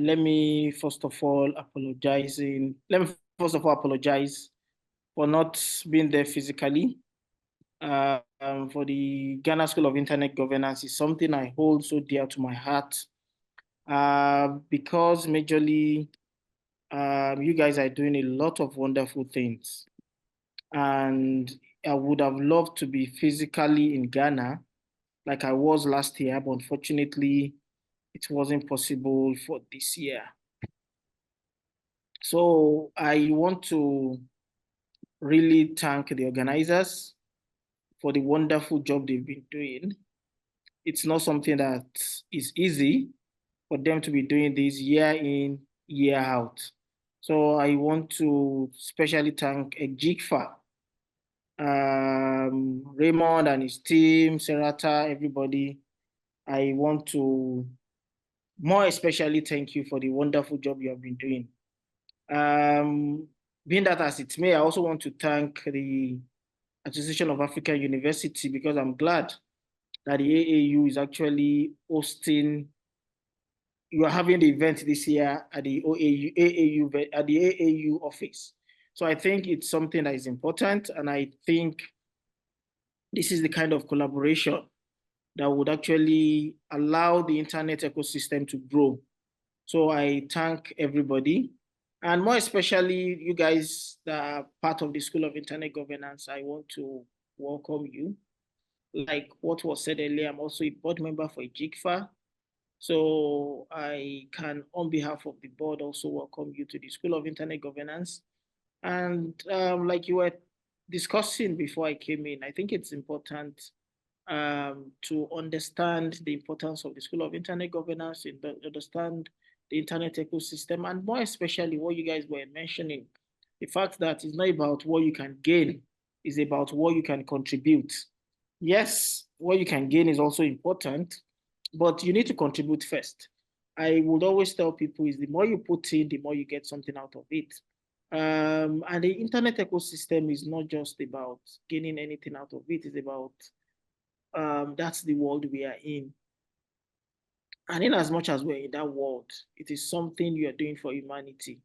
let me first of all apologize for not being there physically. For the Ghana School of Internet Governance is something I hold so dear to my heart, because majorly you guys are doing a lot of wonderful things, and I would have loved to be physically in Ghana like I was last year, but unfortunately it wasn't possible for this year. So I want to really thank the organizers for the wonderful job they've been doing. It's not something that is easy for them to be doing this year in, year out. So I want to especially thank EGIGFA, Raymond and his team, Serata, everybody. I want to more especially thank you for the wonderful job you have been doing. Being that as it may, I also want to thank the Association of African University, because I'm glad that the AAU is actually hosting, you are having the event this year at the AAU office. So I think it's something that is important, and I think this is the kind of collaboration that would actually allow the internet ecosystem to grow. So I thank everybody, and more especially you guys that are part of the School of Internet Governance. I want to welcome you. Like what was said earlier, I'm also a board member for EGIGFA. So I can, on behalf of the board, also welcome you to the School of Internet Governance. And like you were discussing before I came in, I think it's important to understand the importance of the School of Internet Governance, understand the internet ecosystem, and more especially what you guys were mentioning, the fact that it's not about what you can gain, it's about what you can contribute. Yes, what you can gain is also important, but you need to contribute first. I would always tell people is the more you put in, the more you get something out of it. And the internet ecosystem is not just about gaining anything out of it, it's about that's the world we are in. And in as much as we're in that world, it is something you are doing for humanity.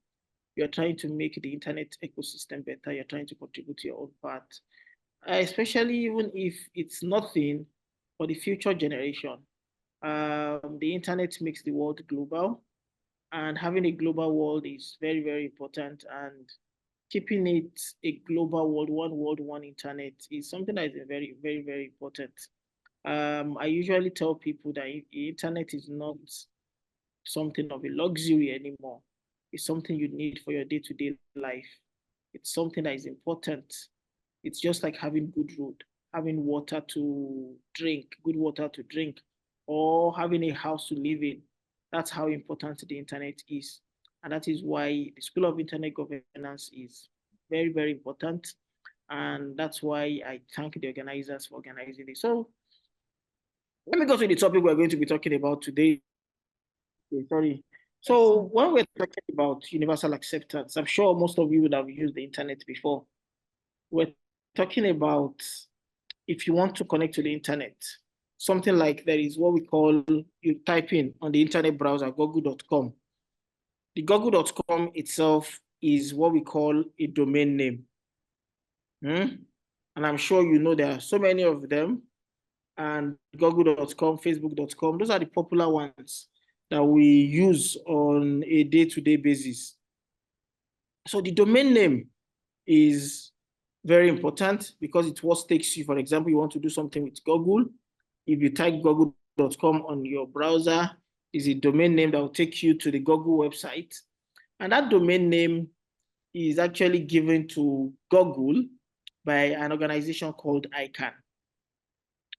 You're trying to make the internet ecosystem better. You're trying to contribute to your own part, especially even if it's nothing for the future generation. The internet makes the world global, and having a global world is very, very important. And keeping it a global world, one internet is something that is very, very, very important. I usually tell people that the internet is not something of a luxury anymore. It's something you need for your day-to-day life. It's something that is important. It's just like having good road, having water to drink, good water to drink, or having a house to live in. That's how important the internet is. And that is why the School of Internet Governance is very, very important. And that's why I thank the organizers for organizing this. So let me go to the topic we're going to be talking about today. Okay, sorry. So when we're talking about universal acceptance, I'm sure most of you would have used the internet before. We're talking about if you want to connect to the internet, something like there is what we call, you type in on the internet browser, google.com. The google.com itself is what we call a domain name. And I'm sure you know there are so many of them. And google.com, facebook.com, those are the popular ones that we use on a day-to-day basis. So the domain name is very important because it's what takes you. For example, you want to do something with Google. If you type google.com on your browser, is a domain name that will take you to the Google website. And that domain name is actually given to Google by an organization called ICANN.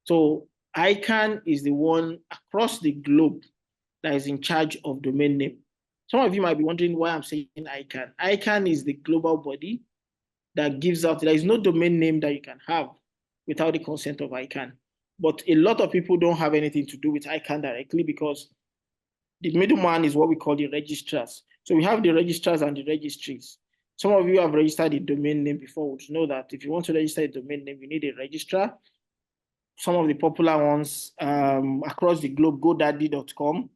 So ICANN is the one across the globe that is in charge of domain name. Some of you might be wondering why I'm saying ICANN. ICANN is the global body that gives out, there is no domain name that you can have without the consent of ICANN. But a lot of people don't have anything to do with ICANN directly because the middleman is what we call the registrars. So we have the registrars and the registries. Some of you have registered a domain name before, would know that if you want to register a domain name, you need a registrar. Some of the popular ones across the globe, GoDaddy.com.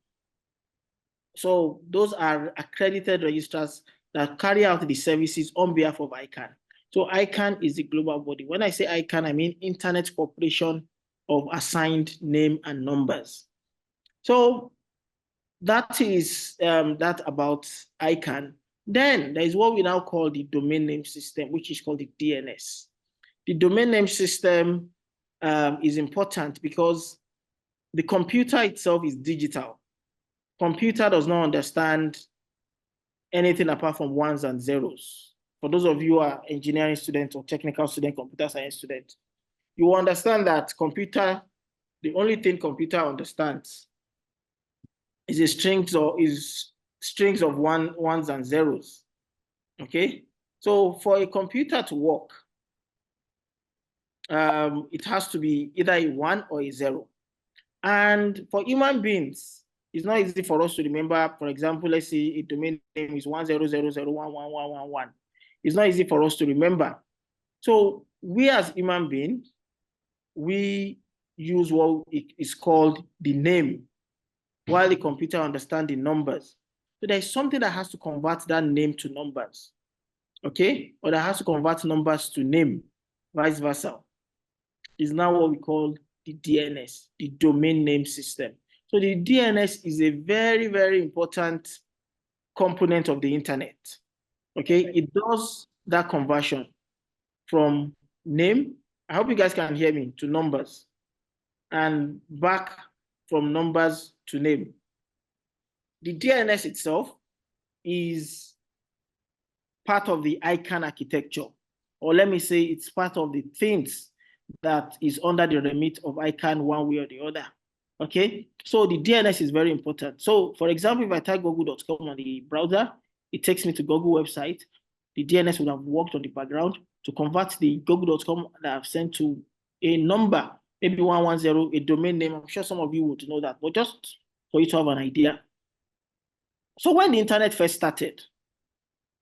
So those are accredited registrars that carry out the services on behalf of ICANN. So ICANN is the global body. When I say ICANN, I mean Internet Corporation of Assigned Name and Numbers. So that is that about ICANN. Then there is what we now call the domain name system, which is called the DNS. The domain name system is important because the computer itself is digital. Computer does not understand anything apart from ones and zeros. For those of you who are engineering students or technical student, computer science students, you will understand that computer, the only thing computer understands is strings of ones and zeros. Okay, so for a computer to work, it has to be either a 1 or a 0. And for human beings, it's not easy for us to remember. For example, let's say a domain name is 100011111. It's not easy for us to remember. So we as human beings, we use what is called the name, while the computer understands the numbers. So there's something that has to convert that name to numbers, okay? Or that has to convert numbers to name, vice versa. Is now what we call the DNS, the domain name system. So the DNS is a very, very important component of the internet. Okay, it does that conversion from name, I hope you guys can hear me, to numbers, and back from numbers to name. The DNS itself is part of the ICANN architecture, or let me say it's part of the things that is under the remit of ICANN one way or the other. Okay, so the DNS is very important. So for example, if I type google.com on the browser, it takes me to Google website. The DNS would have worked on the background to convert the google.com that I've sent to a number, maybe 110, a domain name. I'm sure some of you would know that, but just for you to have an idea. So when the internet first started,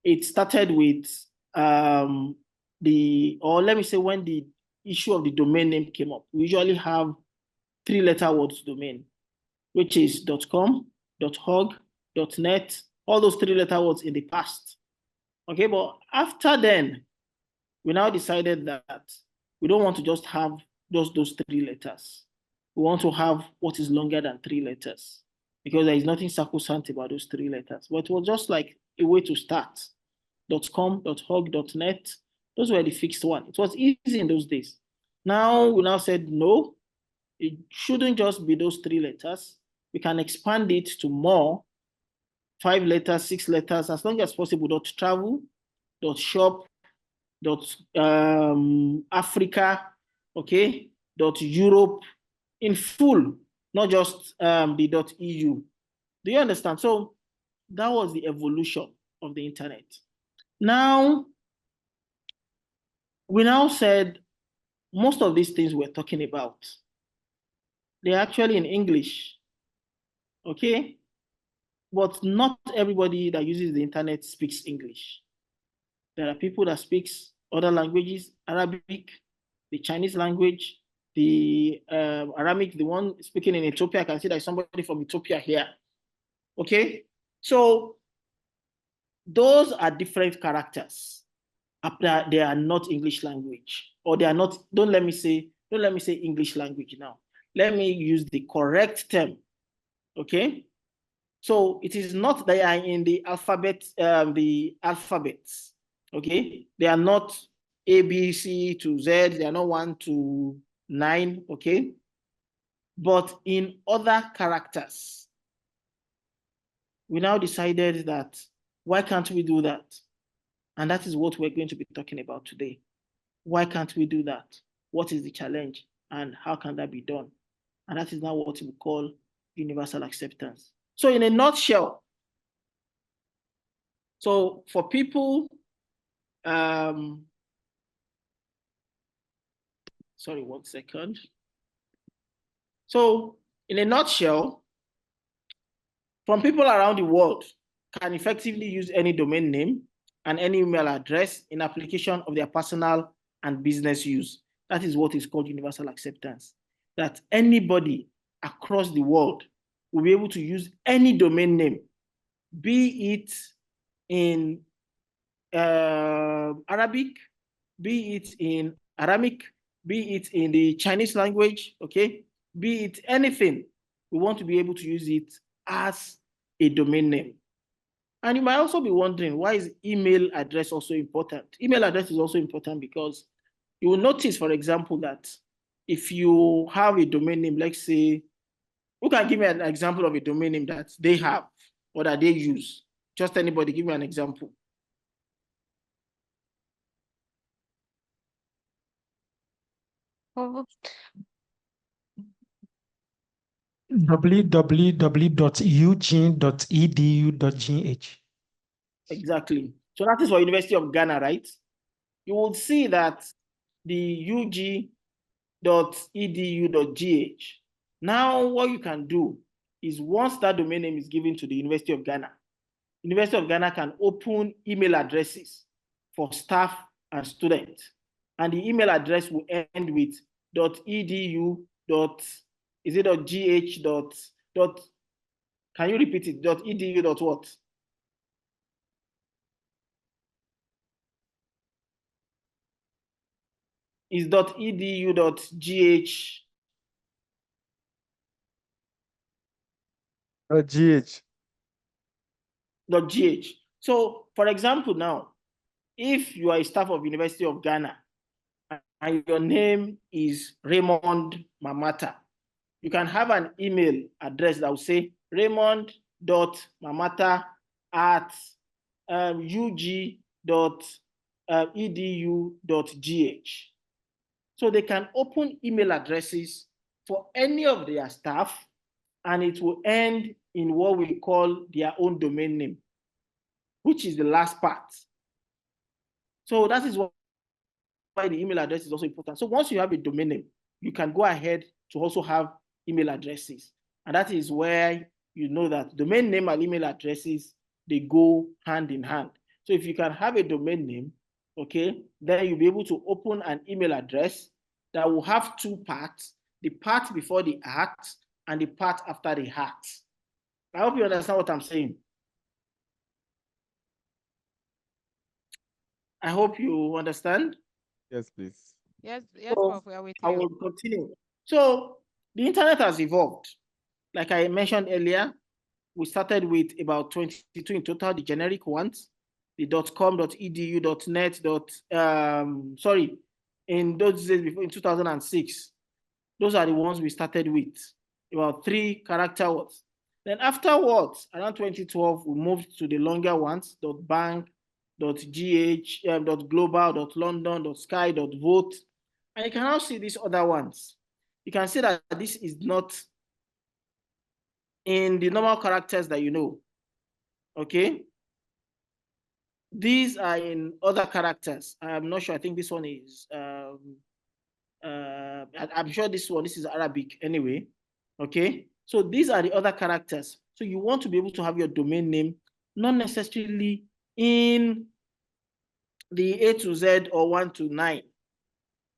it started with or let me say when the issue of the domain name came up, we usually have 3-letter words domain, which is .com, .org, .net, all those 3-letter words in the past. Okay, but after then, we now decided that we don't want to just have just those 3 letters. We want to have what is longer than 3 letters because there is nothing sacrosanct about those 3 letters. But it was just like a way to start. .com, .org, .net, those were the fixed one. It was easy in those days. Now, we now said, no, it shouldn't just be those 3 letters. We can expand it to more, 5 letters, 6 letters, as long as possible. .travel, .shop, Africa, okay, .Europe, in full, not just the .eu. Do you understand? So that was the evolution of the internet. Now, we now said most of these things we're talking about, they're actually in English, okay? But not everybody that uses the internet speaks English. There are people that speak other languages, Arabic, the Chinese language, the Aramaic, the one speaking in Ethiopia. I can see there's somebody from Ethiopia here, okay? So those are different characters. They are not English language, or they are not, don't let me say English language now. Let me use the correct term, okay? So it is not they are in the alphabets, okay? They are not A, B, C to Z, they are not 1 to 9, okay? But in other characters, we now decided that, why can't we do that? And that is what we're going to be talking about today. Why can't we do that? What is the challenge? And how can that be done? And that is now what we call universal acceptance. So in a nutshell, so for people, sorry, 1 second. So in a nutshell, from people around the world can effectively use any domain name and any email address in application of their personal and business use. That is what is called universal acceptance. That anybody across the world will be able to use any domain name be it in Arabic, be it in Aramaic, be it in the Chinese language, okay, be it anything, we want to be able to use it as a domain name. And you might also be wondering, why is email address also important? Email address is also important because you will notice, for example, that if you have a domain name, let's say, who can give me an example of a domain name that they have or that they use? Just anybody, give me an example. www.eugene.edu.gh. Exactly. So that is for University of Ghana, right? You will see that the ug.edu.gh. Now, what you can do is once that domain name is given to the University of Ghana, University of Ghana can open email addresses for staff and students. And the email address will end with .edu. Is it .gh. Can you repeat it? .edu. What? Is .edu.gh. .gh. So, for example, now, if you are a staff of University of Ghana and your name is Raymond Mamata, you can have an email address that will say raymond.mamata@ug.edu.gh. So they can open email addresses for any of their staff, and it will end in what we call their own domain name, which is the last part. So that is why the email address is also important. So once you have a domain name, you can go ahead to also have email addresses. And that is where you know that domain name and email addresses, they go hand in hand. So if you can have a domain name, okay, then you'll be able to open an email address that will have two parts, the part before the at and the part after the at. I hope you understand what I'm saying. I hope you understand. Yes, please. Yes, So Prof, we are with I you. will continue. So the internet has evolved. Like I mentioned earlier, we started with about 22 in total, the generic ones, the .com, .edu, .net, sorry, in those days before, in 2006. Those are the ones we started with, about 3 character words. Then afterwards, around 2012, we moved to the longer ones, .bank, .gh, .global, .london, .sky, .vote. And you can now see these other ones. You can see that this is not in the normal characters that you know, okay? These are in other characters. I'm not sure, I think this one is, I'm sure this is Arabic anyway, okay? So these are the other characters. So you want to be able to have your domain name, not necessarily in the A to Z or 1 to 9.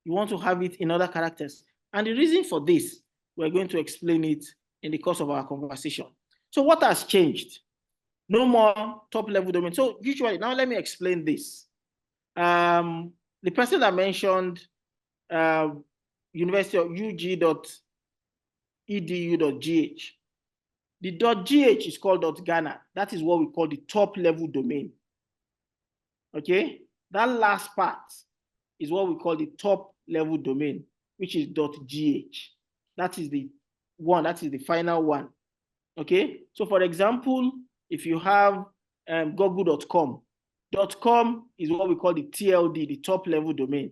You want to have it in other characters. And the reason for this, we're going to explain it in the course of our conversation. So what has changed? No more top level domain. So usually, now let me explain this. The person that mentioned University of ug.edu.gh, the .gh is called .ghana. That is what we call the top level domain. Okay, that last part is what we call the top level domain, which is .gh. That is the one, that is the final one. Okay, so for example, if you have google.com, .com is what we call the TLD, the top level domain.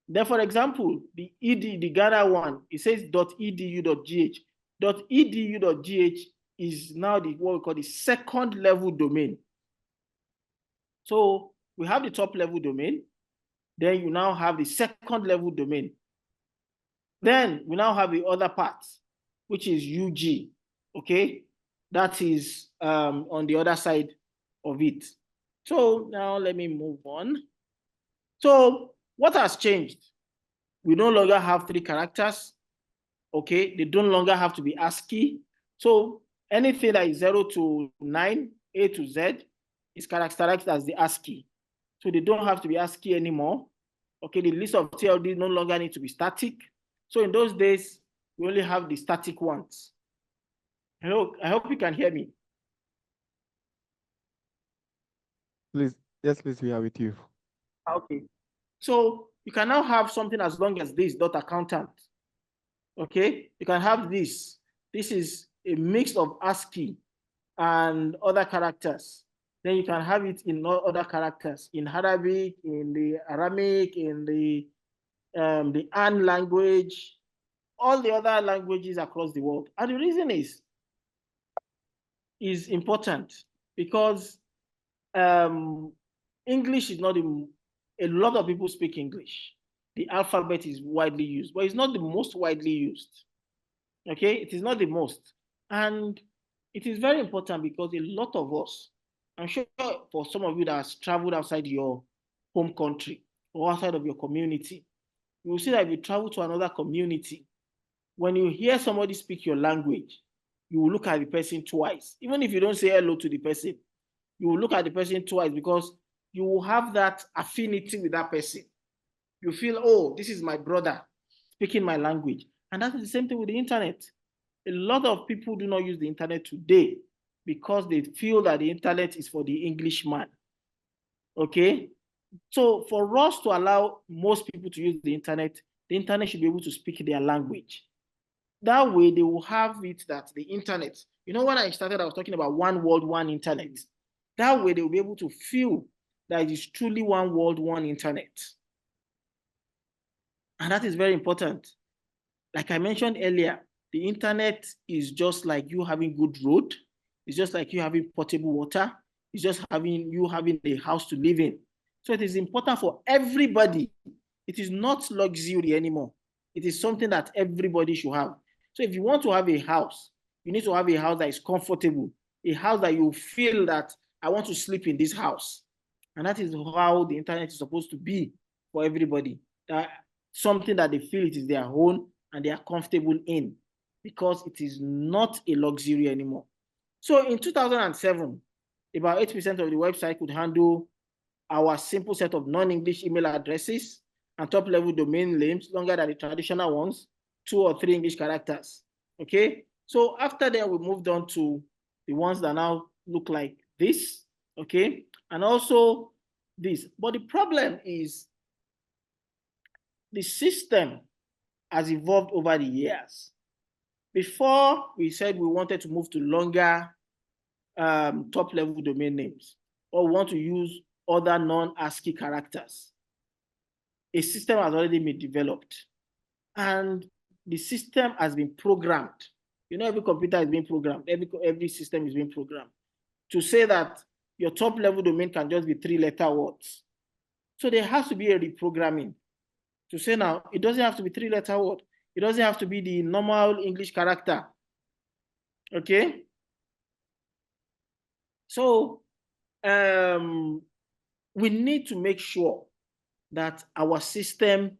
Then, for example, the Ghana one, it says .edu.gh. .edu.gh is now what we call the second level domain. So we have the top level domain, then you now have the second level domain. Then we now have the other part, which is UG, okay? That is on the other side of it. So now let me move on. So what has changed? We no longer have 3 characters, okay? They no longer have to be ASCII. So anything that is 0 to 9 A to Z is characterized as the ASCII. So they don't have to be ASCII anymore. Okay, the list of TLD no longer need to be static. So in those days, we only have the static ones. I hope you can hear me. Please, yes, please, we are with you. Okay. So you can now have something as long as this dot accountant. Okay, you can have this. This is a mix of ASCII and other characters. Then you can have it in other characters, in Arabic, in the Aramaic, in the An language, all the other languages across the world. And the reason is important because English is not a lot of people speak English. The alphabet is widely used, but it's not the most widely used. Okay, it is not the most. And it is very important because a lot of us, I'm sure for some of you that has traveled outside your home country or outside of your community, you will see that if you travel to another community, when you hear somebody speak your language, you will look at the person twice. Even if you don't say hello to the person, you will look at the person twice because you will have that affinity with that person. You feel, oh, this is my brother speaking my language. And that's the same thing with the internet. A lot of people do not use the internet today because they feel that the internet is for the Englishman. Okay? So for us to allow most people to use the internet should be able to speak their language. That way they will have it that the internet, you know, when I started, I was talking about one world, one internet. That way they will be able to feel that it is truly one world, one internet. And that is very important. Like I mentioned earlier, the internet is just like you having good road. It's just like you having potable water. It's just you having a house to live in. So it is important for everybody. It is not luxury anymore. It is something that everybody should have. So if you want to have a house, you need to have a house that is comfortable, a house that you feel that I want to sleep in this house. And that is how the internet is supposed to be for everybody. That something that they feel it is their own and they are comfortable in, because it is not a luxury anymore. So in 2007, about 8% of the website could handle our simple set of non-English email addresses and top-level domain names longer than the traditional ones, 2 or 3 English characters. Okay, so after that, we moved on to the ones that now look like this. Okay, and also this. But the problem is the system has evolved over the years. Before, we said we wanted to move to longer top-level domain names, or we want to use other non-ASCII characters. A system has already been developed, and the system has been programmed. You know, every computer is being programmed. Every system is being programmed to say that your top-level domain can just be 3-letter words. So there has to be a reprogramming to say now it doesn't have to be 3-letter word. It doesn't have to be the normal English character. Okay. So we need to make sure that our system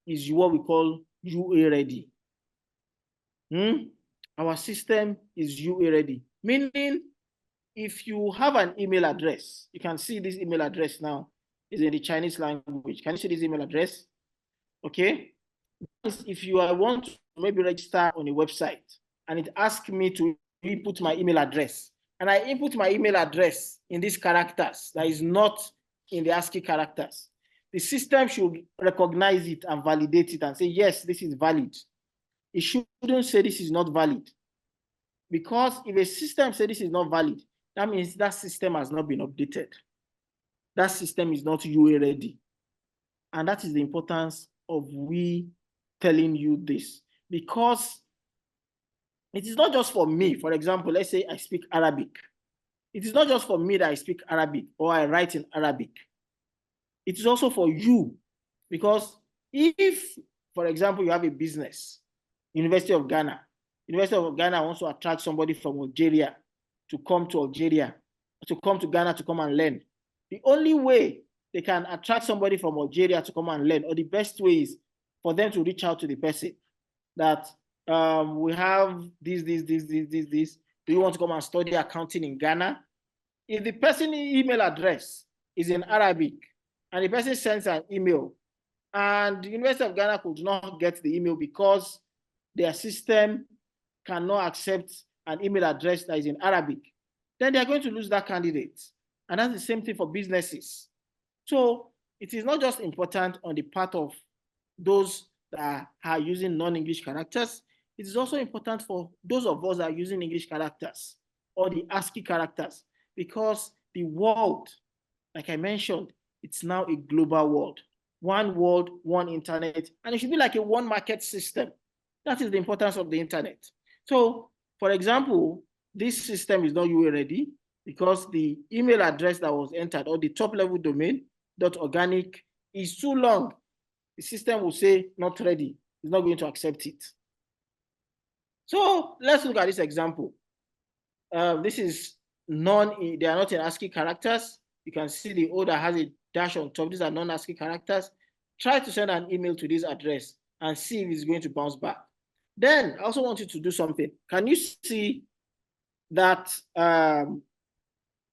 is what we call UA ready. Our system is UA ready, meaning if you have an email address, you can see this email address now is in the Chinese language. Can you see this email address? Okay. If you want to maybe register on a website and it asks me to input my email address, and I input my email address in these characters that is not in the ASCII characters, the system should recognize it and validate it and say, yes, this is valid. It shouldn't say this is not valid. Because if a system says this is not valid, that means that system has not been updated. That system is not UA ready. And that is the importance of we telling you this. Because it is not just for me. For example, let's say I speak Arabic. It is not just for me that I speak Arabic or I write in Arabic. It is also for you. Because if, for example, you have a business, University of Ghana wants to attract somebody from Algeria to come to Ghana to come and learn. The only way they can attract somebody from Algeria to come and learn, or the best way, is for them to reach out to the person that we have this. Do you want to come and study accounting in Ghana? if the person's email address is in Arabic and the person sends an email and the University of Ghana could not get the email because their system cannot accept an email address that is in Arabic, then they are going to lose that candidate. And that's the same thing for businesses. So it is not just important on the part of those that are using non-English characters, it is also important for those of us that are using English characters or the ASCII characters, because the world, like I mentioned, it's now a global world. One world, one internet, and it should be like a one market system. That is the importance of the internet. So, for example, this system is not UA ready because the email address that was entered or the top level domain .organic is too long. The system will say not ready. It's not going to accept it. So let's look at this example. This is they are not in ASCII characters. You can see the O that has a dash on top. These are non-ASCII characters. Try to send an email to this address and see if it's going to bounce back. Then I also want you to do something. Can you see that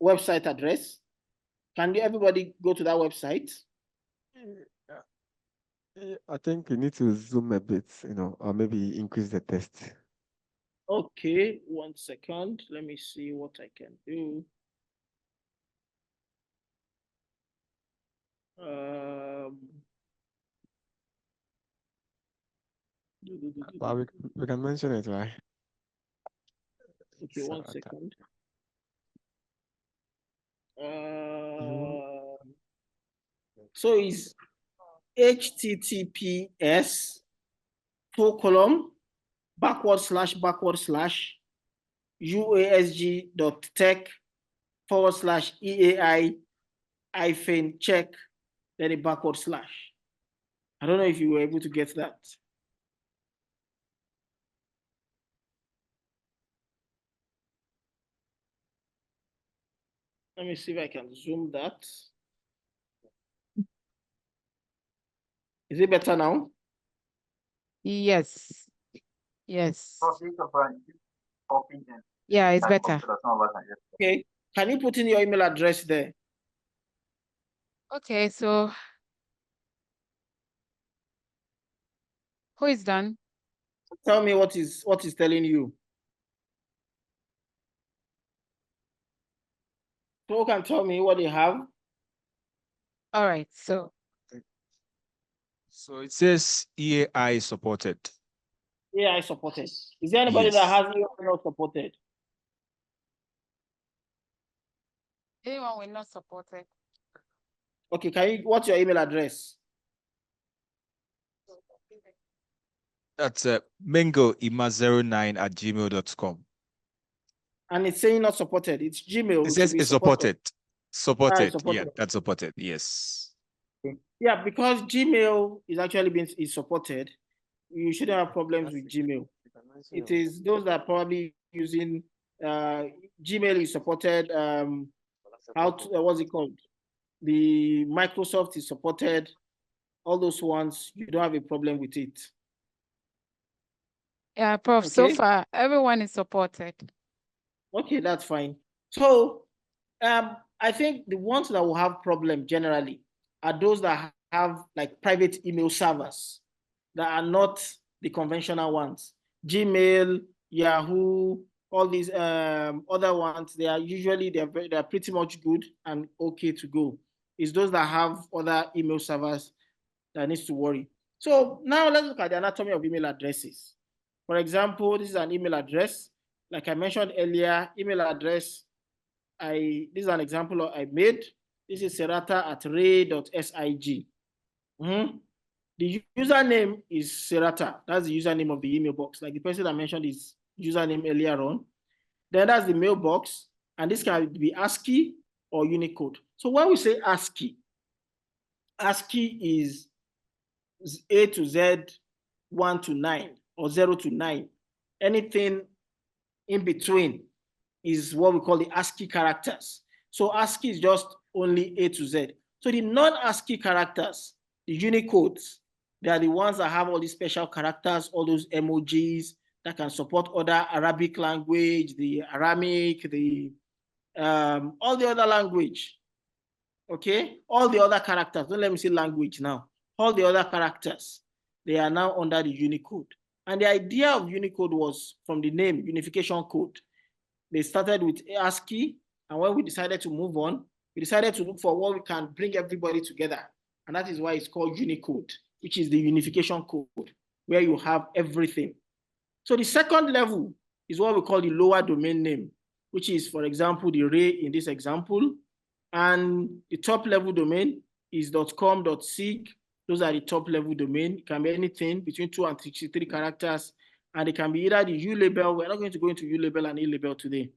website address? Can everybody go to that website? I think you need to zoom a bit, or maybe increase the text. Okay, 1 second. Let me see what I can do. Well, we can mention it, right? Okay, 1 second. So it's https://uasg.tech/EAI-check, then a /. I don't know if you were able to get that. Let me see if I can zoom that. Is it better now? Yes. Yes. Yeah, it's better. Okay. Can you put in your email address there? Okay, so who is done? Tell me what is telling you. Who can tell me what they have? All right, so it says EAI supported. AI supported. Is there anybody that has EAI not supported? anyone will not support it. Okay, what's your email address? That's mengoima09@gmail.com. And it's saying not supported. It's Gmail. It says it's supported. Supported. Yeah, that's supported. Yes. Yeah, because Gmail is actually is supported, you shouldn't have problems with Gmail. It is those that are probably using Gmail is supported. What's it called? The Microsoft is supported. All those ones, you don't have a problem with it. Yeah, Prof. Okay. So far, everyone is supported. Okay, that's fine. So I think the ones that will have problem generally are those that have like private email servers that are not the conventional ones. Gmail, Yahoo, all these other ones, they are pretty much good and okay to go. It's those that have other email servers that needs to worry. So now let's look at the anatomy of email addresses. For example, this is an email address. Like I mentioned earlier, email address, this is an example I made. This is serata@ray.sig. The username is Serata. That's the username of the email box. Like the person I mentioned his username earlier on. Then that's the mailbox. And this can be ASCII or Unicode. So when we say ASCII, ASCII is A to Z, 1 to 9 or 0 to 9. Anything in between is what we call the ASCII characters. So ASCII is just only A to Z. So the non-ASCII characters, the Unicodes, they are the ones that have all these special characters, all those emojis that can support other Arabic language, the Aramaic, the all the other language, okay, all the other characters, don't let me say language now, all the other characters, they are now under the Unicode. And the idea of Unicode was from the name, unification code. They started with ASCII, and when we decided to move on, we decided to look for what we can bring everybody together. And that is why it's called Unicode, which is the unification code, where you have everything. So the second level is what we call the lower domain name, which is, for example, the array in this example. And the top level domain is .com, .sig. Those are the top level domain. It can be anything between 2 and 63 characters. And it can be either the U label. We're not going to go into U label and A label today.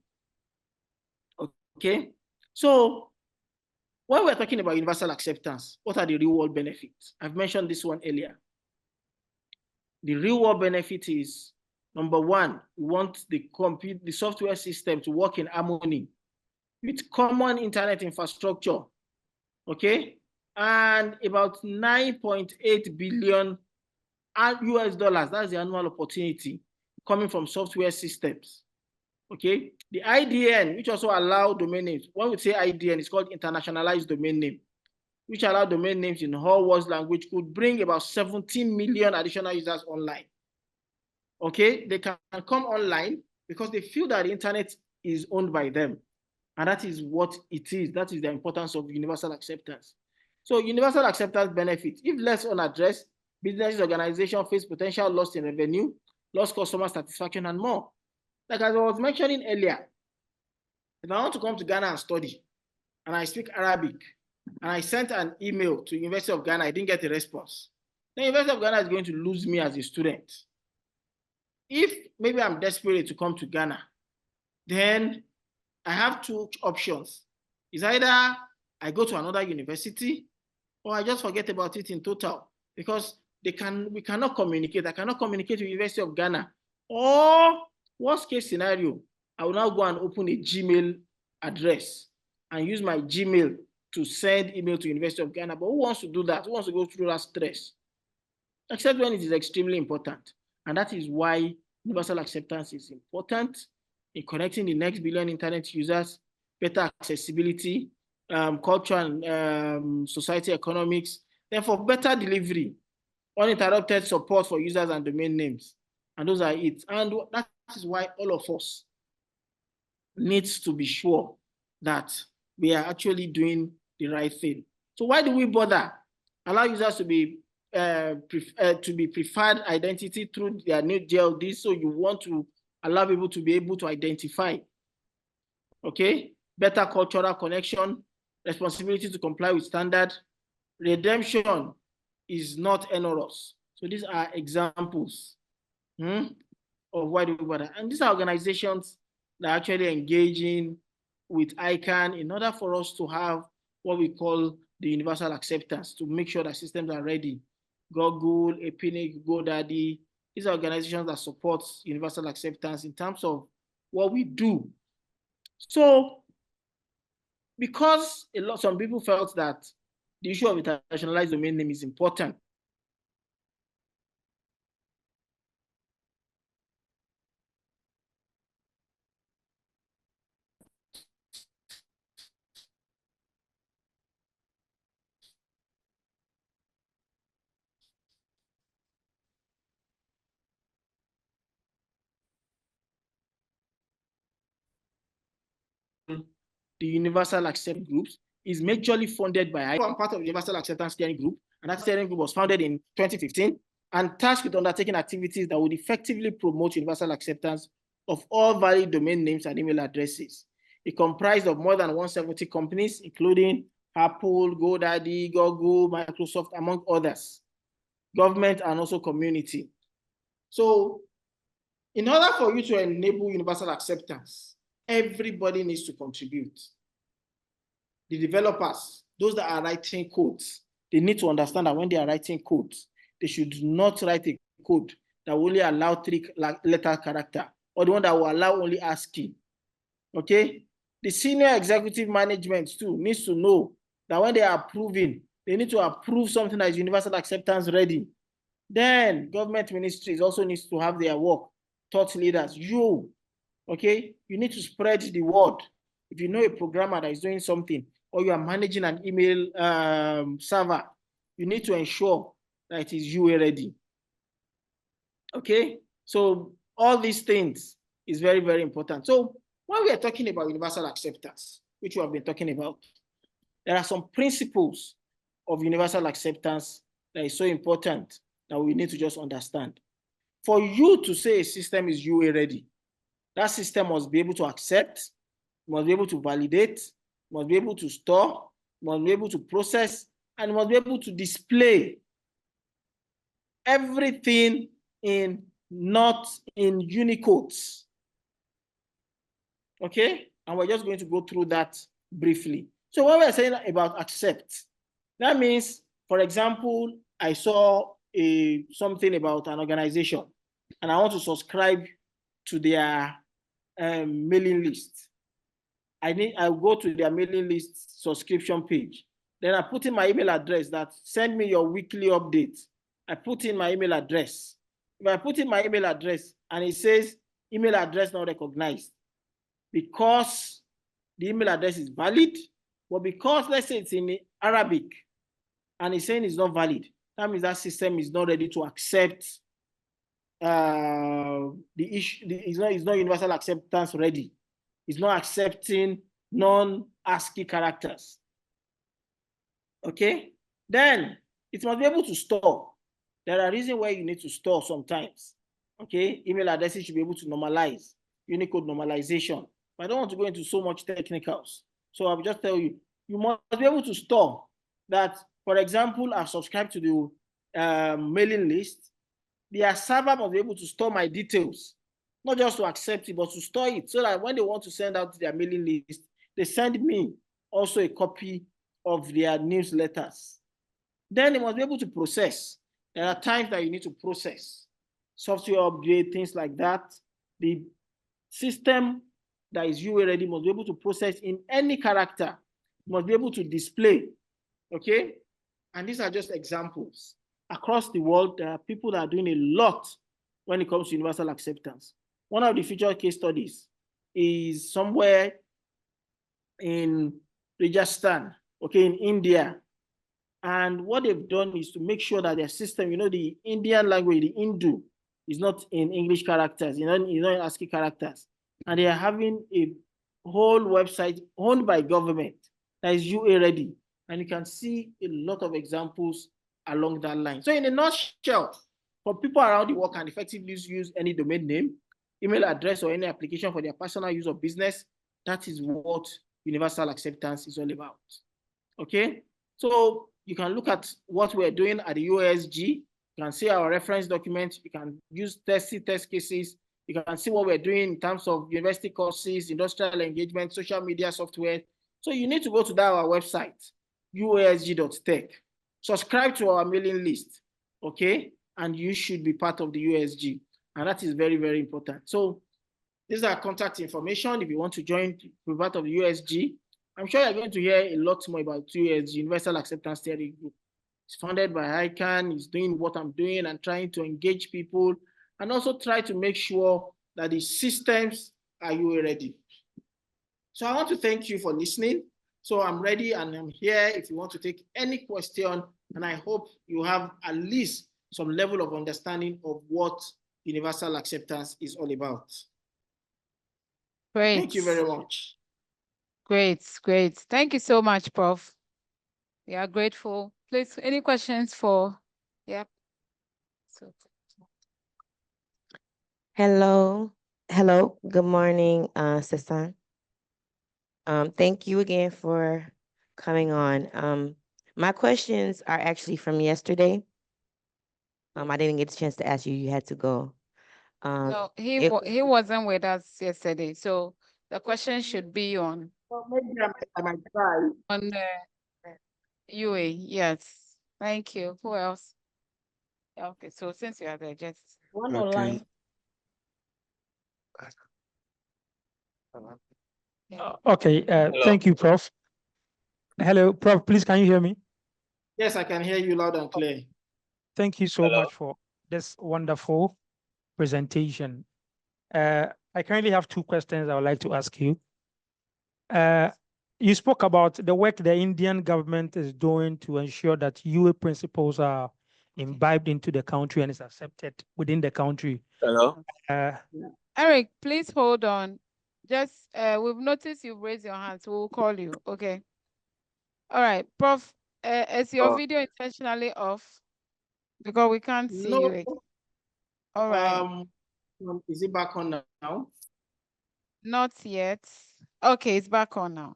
Okay. So when we're talking about universal acceptance, what are the real world benefits? I've mentioned this one earlier. The real world benefit is, number one, we want the software system to work in harmony with common internet infrastructure, okay? And about 9.8 billion US dollars, that's the annual opportunity coming from software systems, okay? The IDN, which also allow domain names. When we say IDN, it's called internationalized domain name, which allow domain names in all world's language, could bring about 17 million additional users online. Okay, they can come online because they feel that the internet is owned by them. And that is what it is. That is the importance of universal acceptance. So universal acceptance benefits, if left unaddressed, businesses, organizations face potential loss in revenue, lost customer satisfaction, and more. Like as I was mentioning earlier, if I want to come to Ghana and study, and I speak Arabic, and I sent an email to University of Ghana, I didn't get a response, the University of Ghana is going to lose me as a student. If maybe I'm desperate to come to Ghana, then I have two options. It's either I go to another university or I just forget about it in total, because we cannot communicate. I cannot communicate with the University of Ghana. Or worst case scenario, I will now go and open a Gmail address and use my Gmail to send email to University of Ghana. But who wants to do that? Who wants to go through that stress? Except when it is extremely important. And that is why universal acceptance is important in connecting the next billion internet users, better accessibility, culture and society economics, therefore better delivery, uninterrupted support for users and domain names. And those are it. And that is why all of us needs to be sure that we are actually doing the right thing. So why do we bother? Allow users to be preferred identity through their new GLD. So you want to allow people to be able to identify, okay? Better cultural connection, responsibility to comply with standard, redemption is not onerous. So these are examples of why do we bother. And these are organizations that are actually engaging with ICANN in order for us to have what we call the universal acceptance, to make sure that systems are ready. Google, Epic, GoDaddy, these are organizations that support universal acceptance in terms of what we do. So, because some people felt that the issue of internationalized domain name is important, the Universal Accept Groups is majorly funded by ICANN. I'm part of the Universal Acceptance Steering Group, and that steering group was founded in 2015 and tasked with undertaking activities that would effectively promote universal acceptance of all valid domain names and email addresses. It comprised of more than 170 companies, including Apple, GoDaddy, Google, Microsoft, among others, government, and also community. So in order for you to enable universal acceptance, everybody needs to contribute. The developers, those that are writing codes, they need to understand that when they are writing codes, they should not write a code that will only allow 3-letter character, or the one that will allow only ASCII. Okay? The senior executive management too needs to know that when they are approving, they need to approve something that is universal acceptance ready. Then government ministries also needs to have their work. Thought leaders, okay? You need to spread the word. if you know a programmer that is doing something, or you are managing an email server, you need to ensure that it is UA ready. Okay, so all these things is very, very important. So when we are talking about universal acceptance, which we have been talking about, there are some principles of universal acceptance that is so important that we need to just understand. For you to say a system is UA ready, that system must be able to accept, must be able to validate, must be able to store, must be able to process, and must be able to display everything not in Unicodes. Okay, and we're just going to go through that briefly. So when we're saying about accept, that means, for example, I saw something about an organization and I want to subscribe to their mailing list. I go to their mailing list subscription page. Then I put in my email address that send me your weekly update. I put in my email address. If I put in my email address and it says email address not recognized, because the email address is valid, but because let's say it's in Arabic and it's saying it's not valid, that means that system is not ready to accept the issue. It's not universal acceptance ready. It's not accepting non-ASCII characters. Okay, then it must be able to store. There are reasons why you need to store sometimes. Okay, email addresses should be able to normalize, Unicode normalization. But I don't want to go into so much technicals. So I'll just tell you, you must be able to store that. For example, I've subscribed to the mailing list. Their server must be able to store my details, not just to accept it, but to store it, so that when they want to send out their mailing list, they send me also a copy of their newsletters. Then they must be able to process. There are times that you need to process software upgrade, things like that. The system that is UA ready must be able to process in any character, must be able to display. Okay, and these are just examples. Across the world, there are people that are doing a lot when it comes to universal acceptance. One of the featured case studies is somewhere in Rajasthan, okay, in India. And what they've done is to make sure that their system, the Indian language, the Hindu, is not in English characters, not in ASCII characters. And they are having a whole website owned by government that is UA ready. And you can see a lot of examples along that line. So in a nutshell, for people around the world can effectively use any domain name, email address, or any application for their personal use or business, that is what universal acceptance is all about. Okay, so you can look at what we're doing at the USG. You can see our reference document. You can use test cases. You can see what we're doing in terms of university courses, industrial engagement, social media software. So you need to go to our website, uasg.tech. Subscribe to our mailing list, okay? And you should be part of the USG. And that is very, very important. So these are contact information. If you want to join, be part of the USG, I'm sure you're going to hear a lot more about USG, Universal Acceptance Steering Group. It's founded by ICANN. It's doing what I'm doing and trying to engage people and also try to make sure that the systems are UA ready. So I want to thank you for listening. So I'm ready and I'm here if you want to take any question, and I hope you have at least some level of understanding of what universal acceptance is all about. Great. Thank you very much. Great. Thank you so much, Prof. We are grateful. Please, any questions for, yep. So. Hello, good morning, Sasan. Thank you again for coming on. My questions are actually from yesterday. I didn't get a chance to ask you, you had to go. No, he wasn't with us yesterday, so the question should be on. Well, maybe I might try. On the UA, yes. Thank you. Who else? Okay, so since you are there, just one online. Okay, thank you, Prof. Hello, Prof, please, can you hear me? Yes, I can hear you loud and clear. Thank you so much for this wonderful presentation. I currently have two questions I would like to ask you. you spoke about the work the Indian government is doing to ensure that UA principles are imbibed into the country and is accepted within the country. Hello? Eric, please hold on. Just, we've noticed you've raised your hand, so we'll call you, okay? All right, Prof, is your video intentionally off? Because we can't see you again. All right. Is it back on now? Not yet. Okay, it's back on now.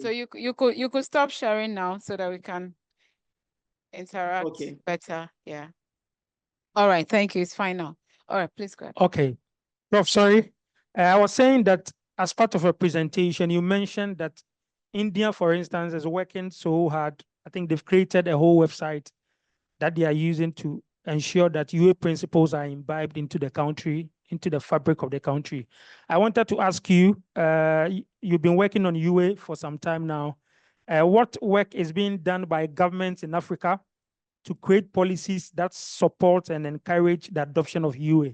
So you could stop sharing now so that we can interact better. Yeah. All right. Thank you. It's fine now. All right. Please go ahead. Okay, Prof. Sorry, I was saying that as part of a presentation, you mentioned that India, for instance, is working so hard. I think they've created a whole website that they are using to ensure that UA principles are imbibed into the country, into the fabric of the country. I wanted to ask you, you've been working on UA for some time now. What work is being done by governments in Africa to create policies that support and encourage the adoption of UA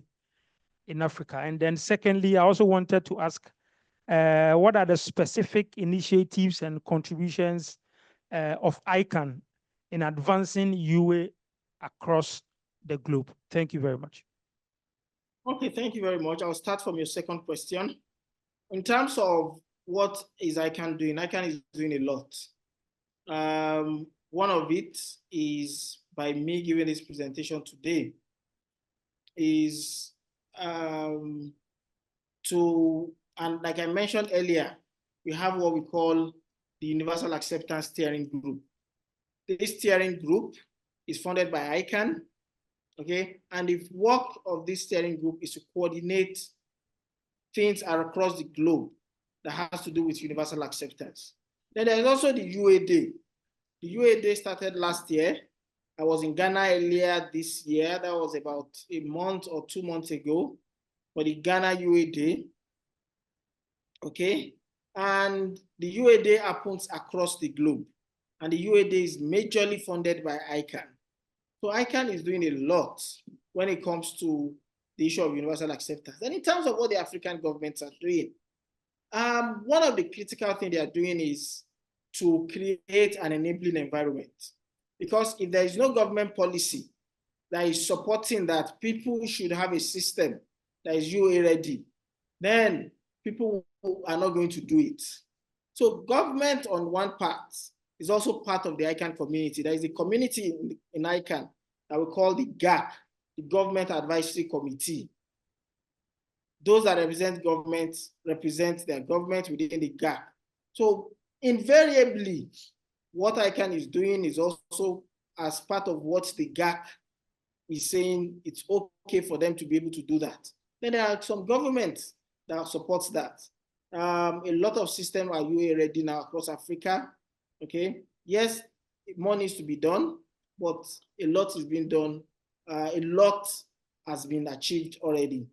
in Africa? And then secondly, I also wanted to ask, what are the specific initiatives and contributions of ICANN in advancing UA across the globe? Thank you very much. Okay, thank you very much. I'll start from your second question. In terms of what is ICANN doing, ICANN is doing a lot. One of it is by me giving this presentation today is and like I mentioned earlier, we have what we call the Universal Acceptance Steering Group. This steering group is funded by ICANN, okay? And the work of this steering group is to coordinate things across the globe that has to do with universal acceptance. Then there's also the UA Day. The UA Day started last year. I was in Ghana earlier this year. That was about a month or 2 months ago for the Ghana UA Day, okay? And the UA Day happens across the globe. And the UA Day is majorly funded by ICANN. So ICANN is doing a lot when it comes to the issue of universal acceptance. And in terms of what the African governments are doing, one of the critical things they are doing is to create an enabling environment. Because if there is no government policy that is supporting that people should have a system that is UA ready, then people are not going to do it. So government on one part is also part of the ICANN community. There is a community in ICANN that we call the GAC, the Government Advisory Committee. Those that represent government represent their government within the GAC. So invariably, what ICANN is doing is also as part of what the GAC is saying, it's okay for them to be able to do that. Then there are some governments that supports that. A lot of systems are UA ready now across Africa. Okay, yes, more needs to be done, but a lot is being done. A lot has been achieved already.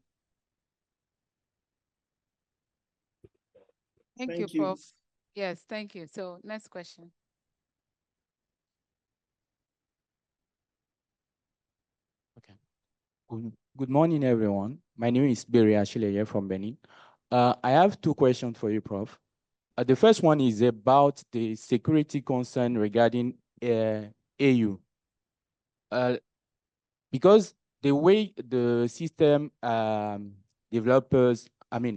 Thank you, Prof. Yes, thank you. So next question. Okay. Good morning, everyone. My name is Berry Ashileye from Benin. I have 2 questions for you, Prof. The first one is about the security concern regarding AU. Because the way the system developers,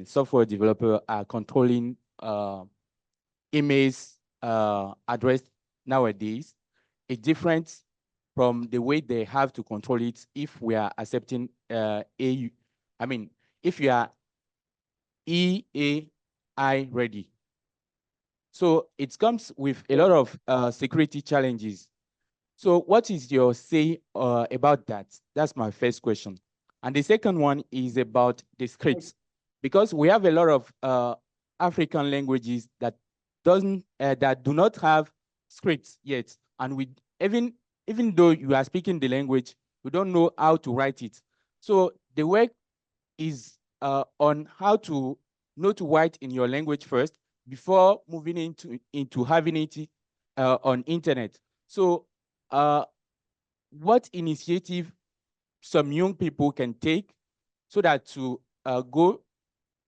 software developers are controlling emails addressed nowadays is different from the way they have to control it if we are accepting AU. If you are EAI ready. So it comes with a lot of security challenges. So what is your say about that? That's my first question. And the second one is about the scripts, because we have a lot of African languages that do not have scripts yet, and we even though you are speaking the language, we don't know how to write it. So the work is on how to know to write in your language first before moving into having it on internet. So what initiative some young people can take so that to go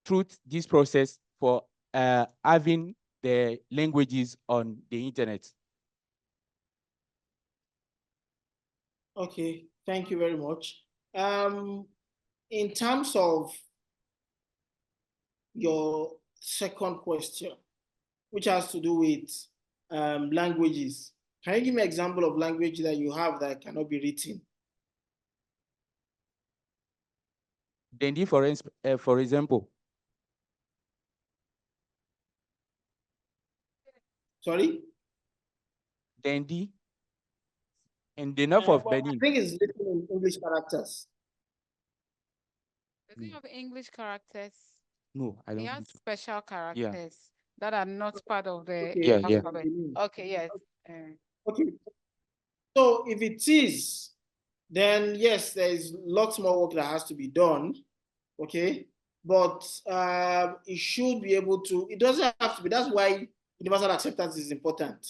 through this process for having the languages on the internet? Okay, thank you very much. In terms of your second question, which has to do with languages, can you give me an example of language that you have that cannot be written? Dendi, for example. Sorry? Dendi, and the north of Well, Benin. I think it's written in English characters. Does it have English characters? No, I don't It has think so. special characters that are not part of the Okay, Yeah, yeah. alphabet. Okay, yes. Okay. So if it is, then yes, there is lots more work that has to be done. Okay. But it should be able to, it doesn't have to be, that's why universal acceptance is important.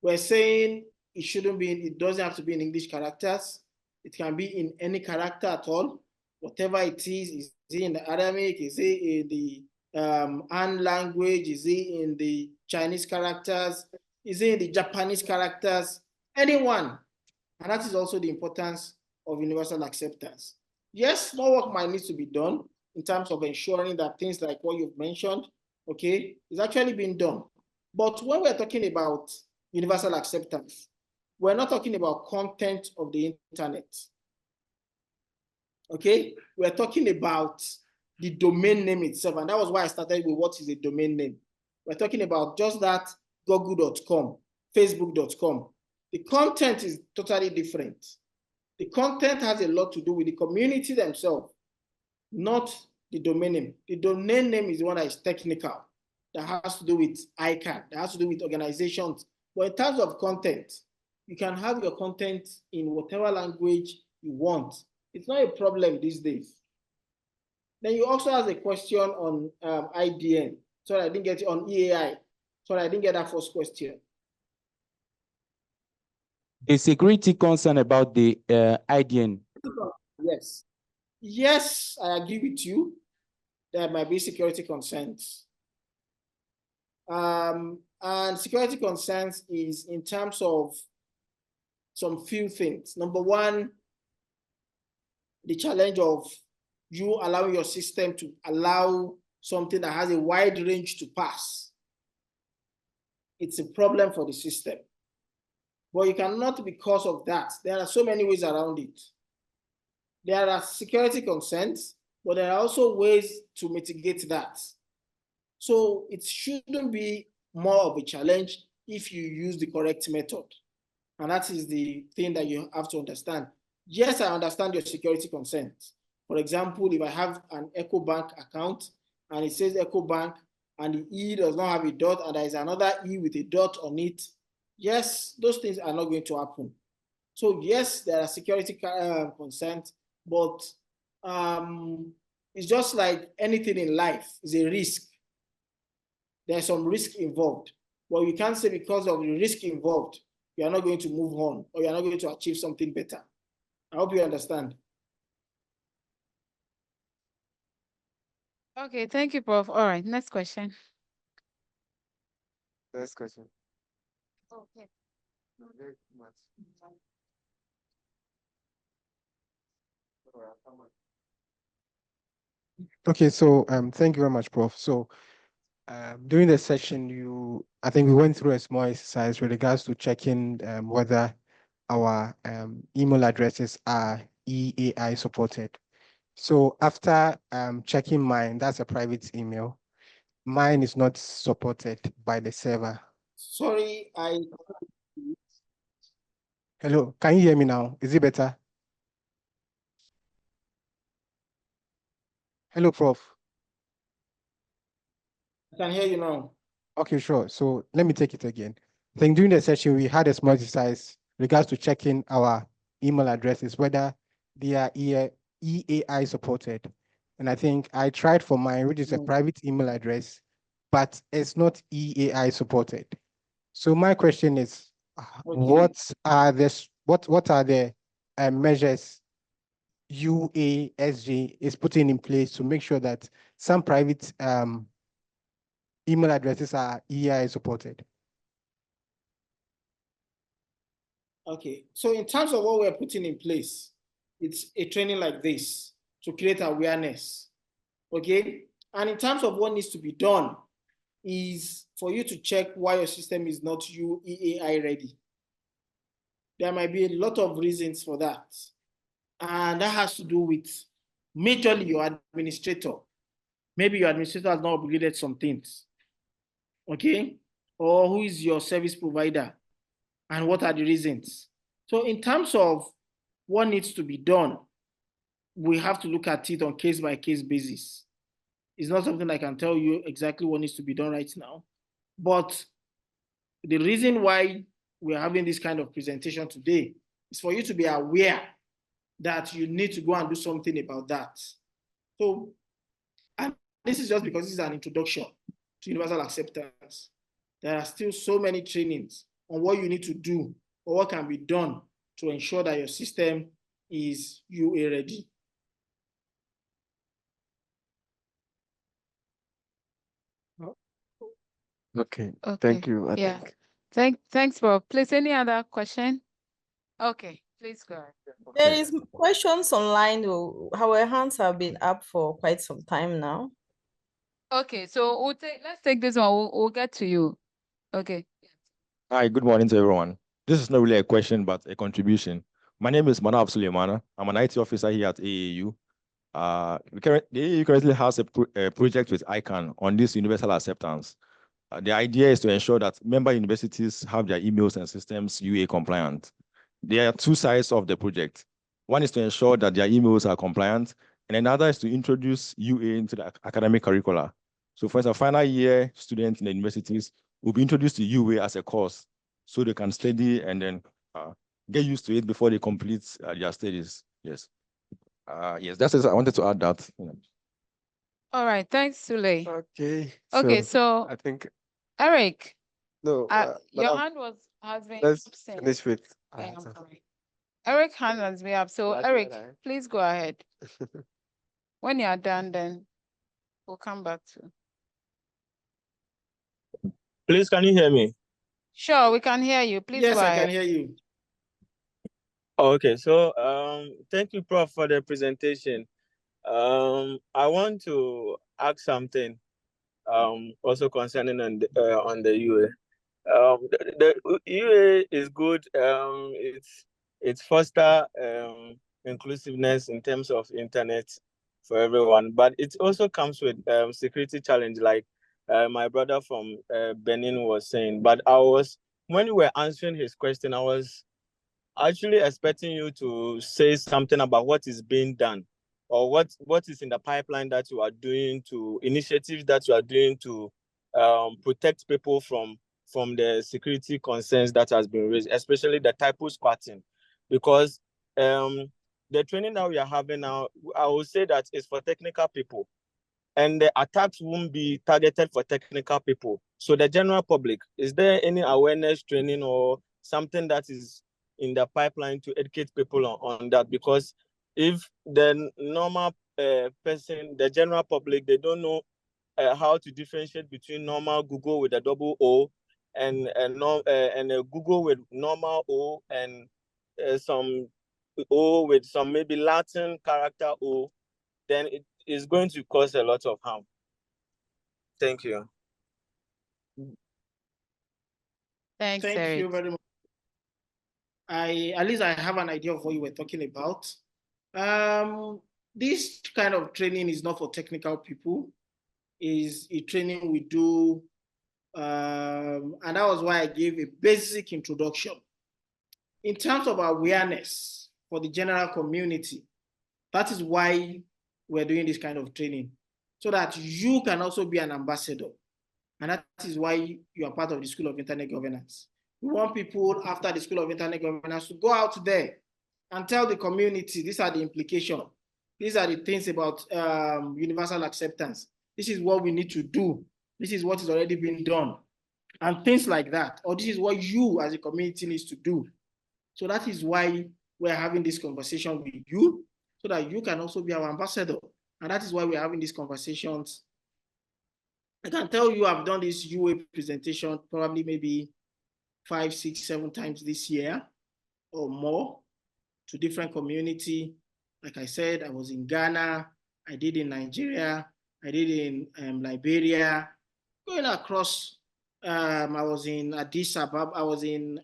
We're saying it shouldn't be, it doesn't have to be in English characters. It can be in any character at all. Whatever it is it in the Aramaic, is it in the Han language, is it in the Chinese characters, is it in the Japanese characters, anyone. And that is also the importance of universal acceptance. Yes, more work might need to be done in terms of ensuring that things like what you've mentioned, okay, is actually being done. But when we're talking about universal acceptance, we're not talking about content of the internet. Okay, we're talking about the domain name itself. And that was why I started with what is a domain name. We're talking about just that google.com, facebook.com. The content is totally different. The content has a lot to do with the community themselves, not the domain name. The domain name is the one that is technical, that has to do with ICANN, that has to do with organizations. But in terms of content, you can have your content in whatever language you want. It's not a problem these days. Then you also asked a question on IDN. Sorry, I didn't get it on EAI. Sorry, I didn't get that first question. A security concern about the IDN. Yes. Yes, I agree with you. There might be security concerns. And security concerns is in terms of some few things. Number one, the challenge of you allowing your system to allow something that has a wide range to pass. It's a problem for the system. But you cannot, because of that, there are so many ways around it. There are security concerns, but there are also ways to mitigate that. So it shouldn't be more of a challenge if you use the correct method. And that is the thing that you have to understand. Yes, I understand your security concerns. For example, if I have an EcoBank account and it says EcoBank and the E does not have a dot and there is another E with a dot on it, yes, those things are not going to happen. So yes, there are security concerns, but it's just like anything in life, it's a risk. There's some risk involved. Well, you can't say because of the risk involved, you are not going to move on or you're not going to achieve something better. I hope you understand. Okay, thank you, Prof. All right, next question. Next question. Okay. Okay, so thank you very much, Prof. So during the session, I think we went through a small exercise with regards to checking whether our email addresses are EAI supported. So after checking mine, that's a private email. Mine is not supported by the server. Sorry, Hello, can you hear me now? Is it better? Hello, Prof. I can hear you now. Okay, sure. So let me take it again. I think during the session, we had a small exercise regards to checking our email addresses, whether they are EAI supported. And I think I tried for mine, which is a private email address, but it's not EAI supported. So my question is, what are the measures UASG is putting in place to make sure that some private email addresses are EAI supported? Okay, so in terms of what we're putting in place, it's a training like this to create awareness, okay? And in terms of what needs to be done is for you to check why your system is not UEAI ready. There might be a lot of reasons for that. And that has to do with majorly your administrator. Maybe your administrator has not upgraded some things, okay? Or who is your service provider and what are the reasons? So in terms of what needs to be done, we have to look at it on case-by-case basis. It's not something I can tell you exactly what needs to be done right now. But the reason why we're having this kind of presentation today is for you to be aware that you need to go and do something about that. So, and this is just because this is an introduction to universal acceptance. There are still so many trainings on what you need to do or what can be done to ensure that your system is UA ready. Okay. Thank you. I think. Thanks, Bob. Please, any other question? Okay, please go ahead. There is questions online though. Our hands have been up for quite some time now. Okay, so let's take this one. We'll get to you. Okay. Hi, good morning to everyone. This is not really a question, but a contribution. My name is Manav Suleimana. I'm an IT officer here at AAU. The AAU currently has a project with ICANN on this universal acceptance. The idea is to ensure that member universities have their emails and systems UA compliant. There are two sides of the project. One is to ensure that their emails are compliant, and another is to introduce UA into the academic curricula. So for instance, final year students in the universities will be introduced to UA as a course so they can study and then get used to it before they complete their studies. Yes. Yes, that's it. I wanted to add that. All right, thanks, Sule. Okay. So I think Eric, no. your hand has been Let's absent. finish with. Okay, I'm sorry. Eric hand has been up. So Eric, please go ahead. When you are done, then we'll come back to. Please, can you hear me? Sure, we can hear you. Please yes, go ahead. I can hear you. Okay, so thank you, Prof, for the presentation. I want to ask something also concerning on the UA. The UA is good. It's foster inclusiveness in terms of internet for everyone, but it also comes with security challenge, like my brother from Benin was saying. But when you were answering his question, I was actually expecting you to say something about what is being done or what is in the pipeline that you are doing, to initiatives that you are doing to protect people from the security concerns that has been raised, especially the typo squatting, because the training that we are having now, I will say that it's for technical people, and the attacks won't be targeted for technical people. So the general public, is there any awareness training or something that is in the pipeline to educate people on that? Because if the normal person, the general public, they don't know how to differentiate between normal Google with a double O and a Google with normal O and some O with some maybe Latin character O, then it is going to cause a lot of harm. Thank you. Thanks, Thank Eric. you very much. At least I have an idea of what you were talking about. This kind of training is not for technical people. Is a training we do, and that was why I gave a basic introduction. In terms of awareness for the general community, that is why we're doing this kind of training, so that you can also be an ambassador. And that is why you are part of the School of Internet Governance. We want people after the School of Internet Governance to go out there and tell the community, these are the implications. These are the things about universal acceptance. This is what we need to do. This is what is already being done. And things like that. Or this is what you as a community needs to do. So that is why we're having this conversation with you, so that you can also be our ambassador. And that is why we're having these conversations I can tell you I've done this UA presentation probably maybe 5, 6, 7 times this year or more to different community. Like I said, I was in Ghana, I did in Nigeria, I did in Liberia, going across. I was in Addis Ababa, I was in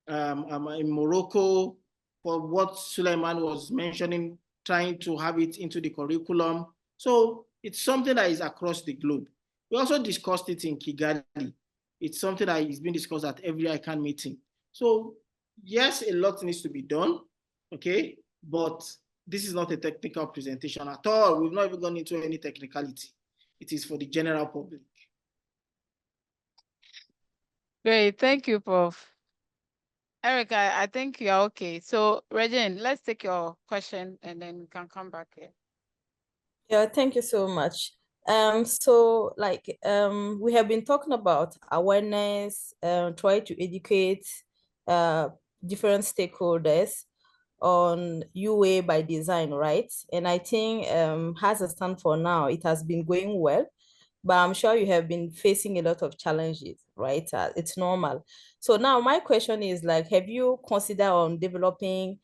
Morocco for what Suleiman was mentioning, trying to have it into the curriculum. So it's something that is across the globe. We also discussed it in Kigali. It's something that is being discussed at every ICANN meeting. So yes, a lot needs to be done, okay? But this is not a technical presentation at all. We've not even gone into any technicality. It is for the general public. Great, thank you, Prof. Eric, I think you are okay. So, Regine, let's take your question and then we can come back here. Yeah, thank you so much. So we have been talking about awareness, try to educate different stakeholders on UA by design, right? And I think as a stand for now, it has been going well, but I'm sure you have been facing a lot of challenges, right? It's normal. So now my question is like, have you considered on developing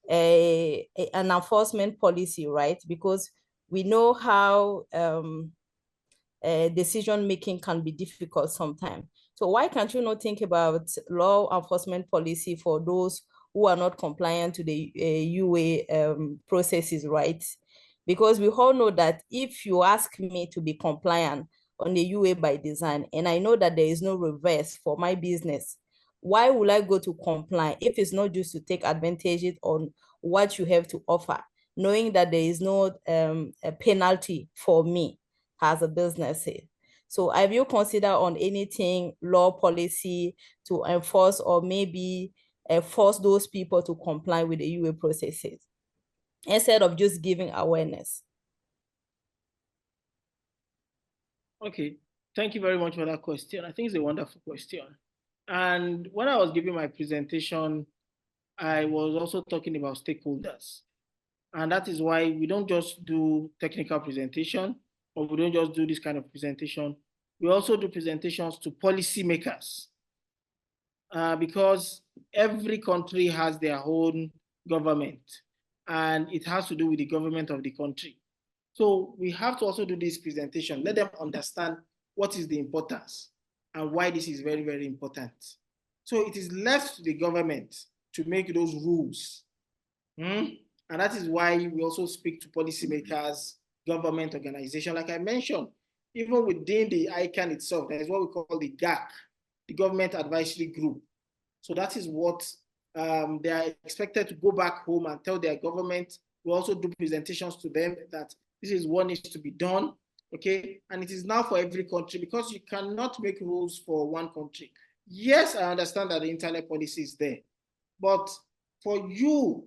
an enforcement policy, right? Because we know how decision making can be difficult sometimes. So why can't you not think about law enforcement policy for those who are not compliant to the UA processes, right? Because we all know that if you ask me to be compliant on the UA by design, and I know that there is no reverse for my business, why will I go to comply if it's not just to take advantage on what you have to offer, knowing that there is no a penalty for me as a business? So have you considered on anything, law policy to enforce or maybe force those people to comply with the UA processes instead of just giving awareness? Okay, thank you very much for that question. I think it's a wonderful question. And when I was giving my presentation, I was also talking about stakeholders. And that is why we don't just do technical presentation, or we don't just do this kind of presentation. We also do presentations to policymakers, because every country has their own government, and it has to do with the government of the country. So we have to also do this presentation, let them understand what is the importance and why this is very, very important. So it is left to the government to make those rules. And that is why we also speak to policymakers, government organizations. Like I mentioned, even within the ICANN itself, there is what we call the GAC, the Government Advisory Group. So that is what they are expected to go back home and tell their government. We also do presentations to them that this is what needs to be done, okay? And it is now for every country, because you cannot make rules for one country. Yes, I understand that the internet policy is there, but for you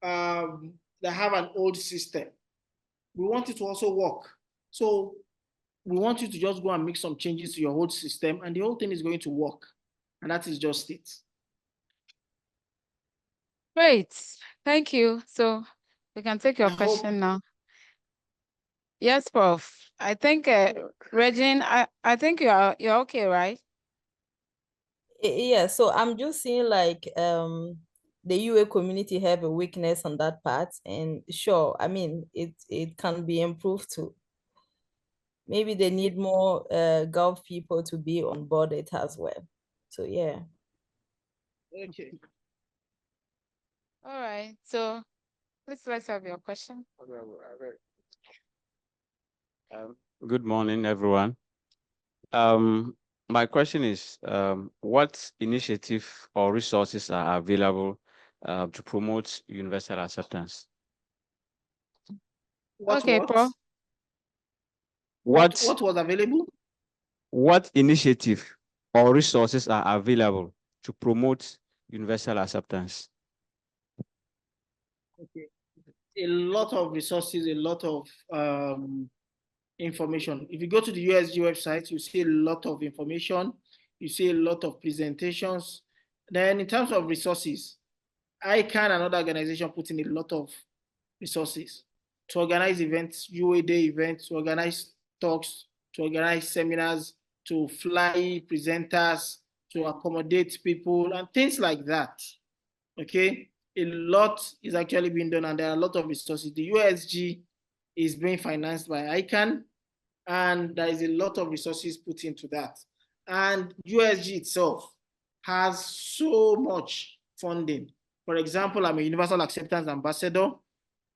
that have an old system, we want it to also work. So we want you to just go and make some changes to your old system, and the whole thing is going to work. And that is just it. Great, thank you. So we can take your question now. Yes, Prof. I think, Regine, I think you're okay, right? Yeah, so I'm just seeing like the UA community have a weakness on that part, and sure, I mean, it can be improved too. Maybe they need more Gulf people to be on board it as well. So yeah. Okay. All right, so let's have your question. Good morning, everyone. My question is, what initiative or resources are available to promote universal acceptance? What was available? What initiative or resources are available to promote universal acceptance? Okay. A lot of resources, a lot of information. If you go to the USG website, you see a lot of information, you see a lot of presentations. Then in terms of resources, ICANN and other organizations put in a lot of resources to organize events, UA Day events, to organize talks, to organize seminars, to fly presenters, to accommodate people, and things like that. Okay, a lot is actually being done, and there are a lot of resources. The USG is being financed by ICANN, and there is a lot of resources put into that. And USG itself has so much funding. For example, I'm a Universal Acceptance Ambassador.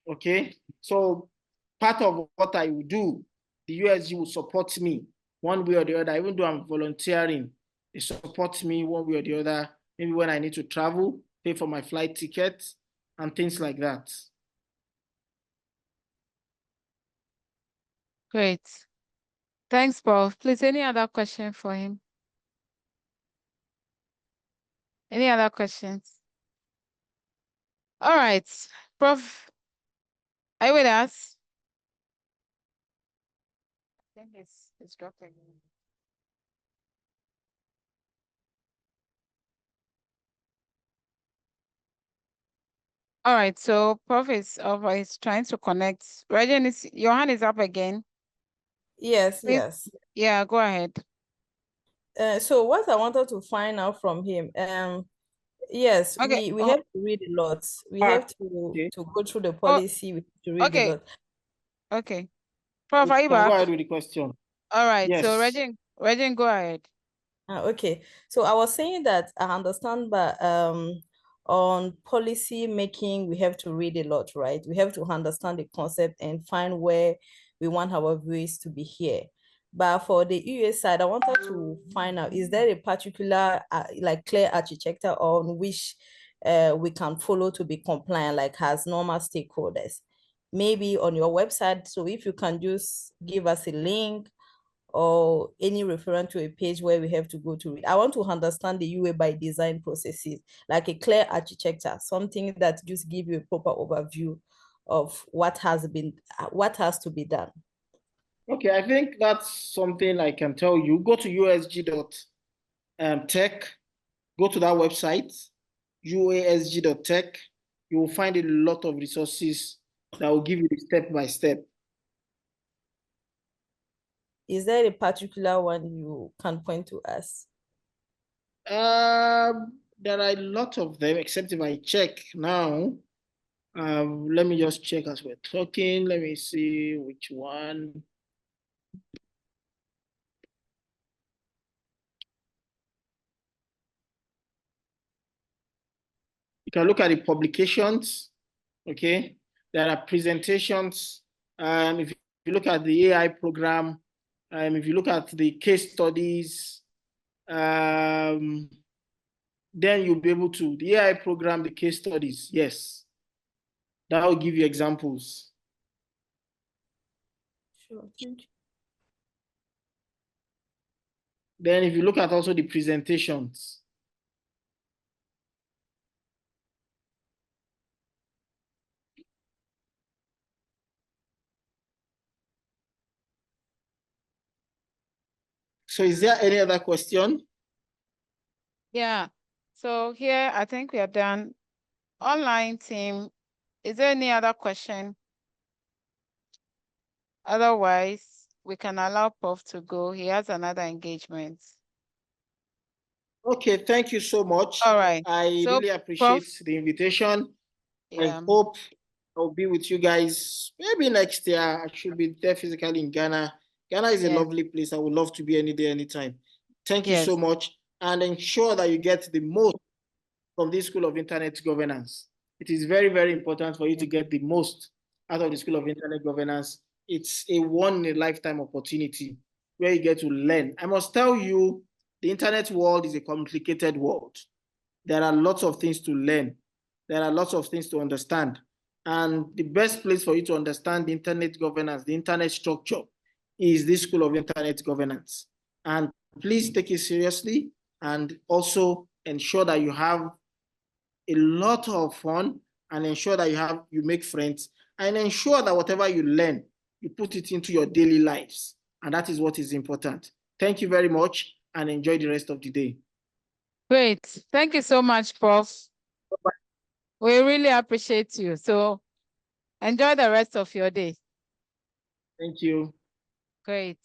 Okay, so part of what I will do, the USG will support me one way or the other, even though I'm volunteering. They support me one way or the other, maybe when I need to travel, pay for my flight ticket, and things like that. Great. Thanks, Prof. Please, any other question for him? Any other questions? All right, Prof, are you with us? I think it's dropping. All right, so Prof is trying to connect. Regin, your hand is up again. Yes, Please. yes. Yeah, go ahead. So what I wanted to find out from him, yes, Okay. we have to read a lot. We have to go through the policy. We have to read a lot. Okay. Prof, are you back? Go ahead with the question. All right. Yes. So Regin, go ahead. Okay. So I was saying that I understand, but on policy making, we have to read a lot, right? We have to understand the concept and find where we want our views to be here. But for the EU side, I wanted to find out, is there a particular like clear architecture on which we can follow to be compliant, like as normal stakeholders? Maybe on your website. So if you can just give us a link or any reference to a page where we have to go to read. I want to understand the UA by design processes, like a clear architecture, something that just give you a proper overview of what has to be done. Okay, I think that's something I can tell you. Go to usg.tech, go to that website, uasg.tech. You will find a lot of resources that will give you the step-by-step. Is there a particular one you can point to us? There are a lot of them, except if I check now. Let me just check as we're talking. Let me see which one. You can look at the publications, okay? There are presentations. If you look at the AI program, if you look at the case studies, then you'll be able to, the AI program, the case studies, yes. That will give you examples. Sure, thank you. Then if you look at also the presentations, so is there any other question? Yeah. So here, I think we are done. Online team, is there any other question? Otherwise, we can allow Prof to go. He has another engagement. Okay, thank you so much. All right. I really appreciate the invitation. Yeah. I hope I'll be with you guys maybe next year. I should be there physically in Ghana. Ghana is a lovely place. I would love to be any day, anytime. Thank you so much. And ensure that you get the most from this School of Internet Governance. It is very, very important for you to get the most out of the School of Internet Governance. It's a one-in-a-lifetime opportunity where you get to learn. I must tell you, the internet world is a complicated world. There are lots of things to learn. There are lots of things to understand. And the best place for you to understand the internet governance, the internet structure, is this School of Internet Governance. And please take it seriously and also ensure that you have a lot of fun and ensure that you make friends and ensure that whatever you learn, you put it into your daily lives. And that is what is important. Thank you very much and enjoy the rest of the day. Great. Thank you so much, Prof. Bye-bye. We really appreciate you. So enjoy the rest of your day. Thank you. Great.